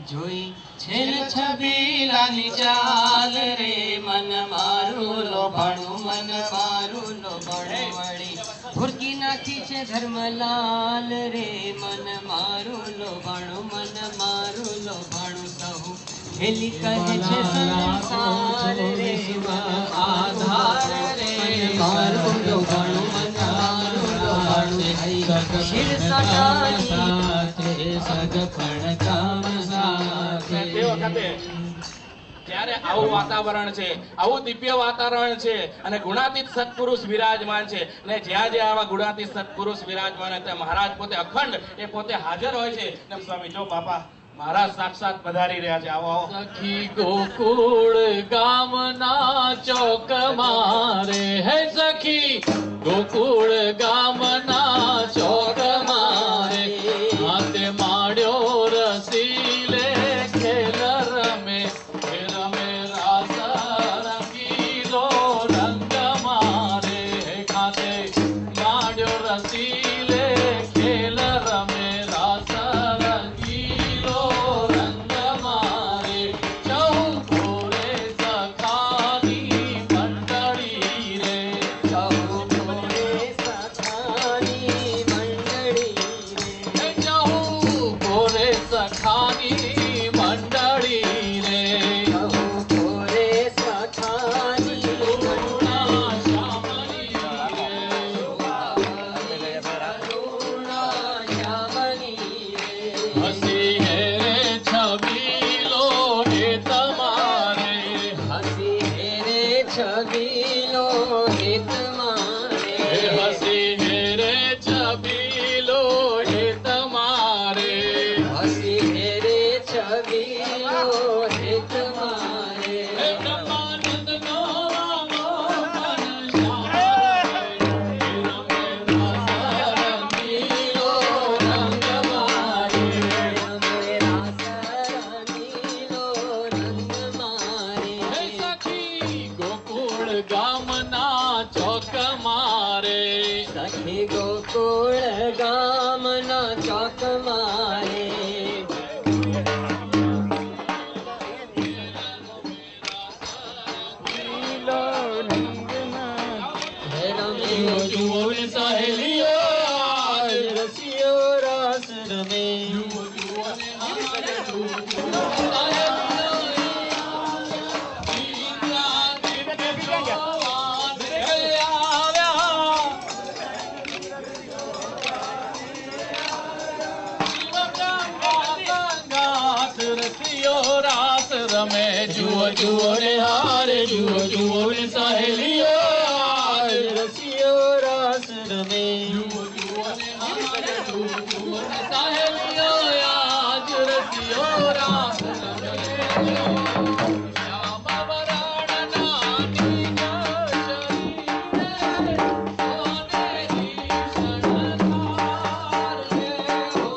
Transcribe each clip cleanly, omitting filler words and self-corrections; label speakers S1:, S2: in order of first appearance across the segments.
S1: જોઈ છેલ છબીલાની ચાલ રે મન મારું લોભાણું મન મારું લોભાણું વળી ભૂરકી નાખી છે ધર્મલાલ રે મન મારું લોભાણું મન મારું લોભાણું કહું હેલી કહે છે સંસાર રે મન આધાર રે મારું લોભાણું મન મારું લોભાણું શિર સટાની સગપણ કામ સાથે
S2: ત્યારે આવું વાતાવરણ છે, આવું દિવ્ય વાતાવરણ છે અને ગુણાતીત સત્પુરુષ વિરાજમાન છે અને જ્યાં જ્યાં આવા ગુણાતીત સત્પુરુષ વિરાજમાન હતા મહારાજ પોતે અખંડ એ પોતે હાજર હોય છે. સ્વામી જો બાપા મહારાજ સાક્ષાત પધારી રહ્યા છે. આવો આવો.
S3: સખી ગોકુળ ગામના ચોક મારે હે સખી ગોકુળ ગામના ચોક મારે હાથે માડ્યો રસીલે ખેલ રમે રમે રાસ રંગીલો રંગ મારે ખાતે માડ્યો રસીલે ખેલ રમે રાસ રંગીલો રંગ મારે ચૌકોરે સખાની મંડળી રે
S1: ચૌકોરે સખાની મંડળી રે
S3: ચૌકોરે સખાની મંડળી રે
S1: ચૌકોરે સખાની
S3: કરુણા શ્યામલી રે
S1: કરુણા શ્યામલી રે
S3: હસી હેરે છબીલો હે તમારે
S1: હસી હેરે છબીલો હિત મારે
S3: હસી હેરે છબીલો હે તમારે
S1: હસી હેરે છબીલો હિત મારે
S3: હે બ્રહ્માનંદ નો મોહન શ્યામ રમે રાસ રંગીલો રંગ મારે
S1: રમે રાસ રંગીલો રંગ મારે
S3: હે સખી ગોકુળ ગામના ચોક મારે
S1: સખી ગોકુળ ગામના ચોક મારે
S3: જુઓ જુઓ રે સહેલીઓ આજ
S1: રસિયો રાસ રમે
S3: જુઓ જુઓ ને અમારે જુઓ જુઓ સહેલીઓ ઇન્દ્રા દિવ્ય જોવાન આવ્યા ગંગાત રસિયો રાસ રમે જુઓ જુઓ રે હારે જુઓ જુઓ રે સહેલીઓ આજ
S1: રસિયો રાસ રમે
S3: જુઓ જુઓ ને અમારે જુઓ જુઓ ને સહેલીઓ આજ રસિયો રાસ રમે શ્યામ વરણના નીજ શરીરે સોનેરી શણગાર રે હો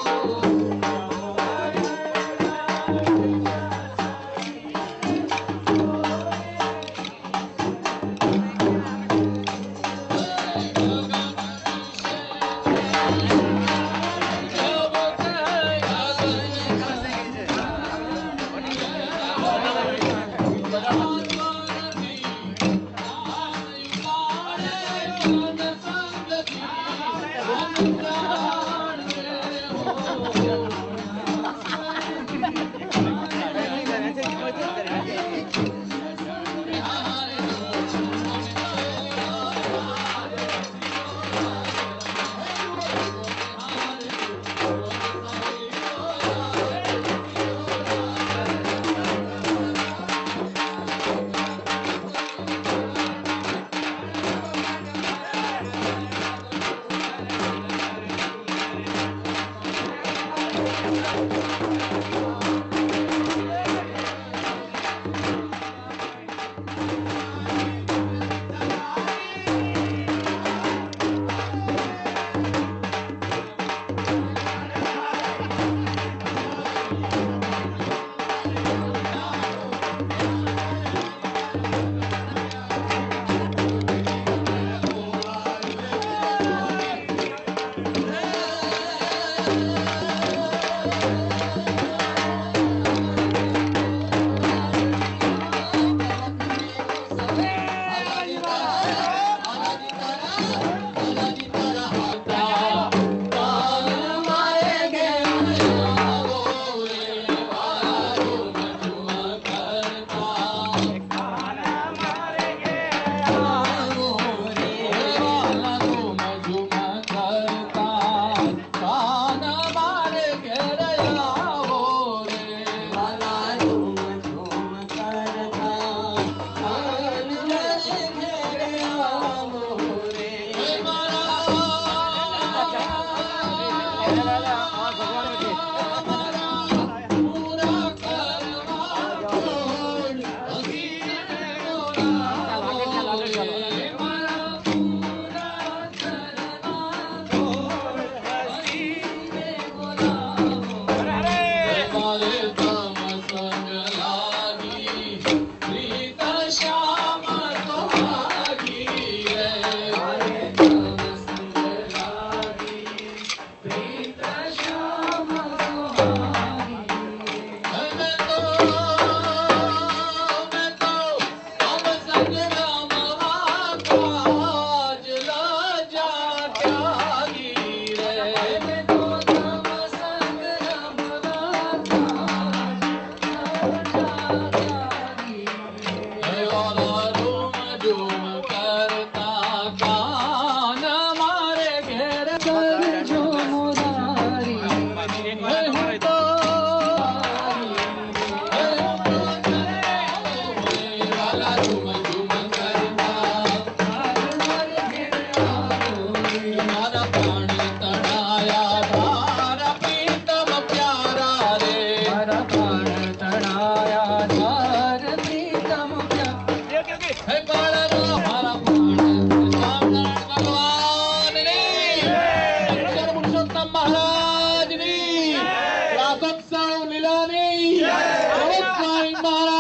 S3: સૌ લીલાની જય સ્વામી મહારાજ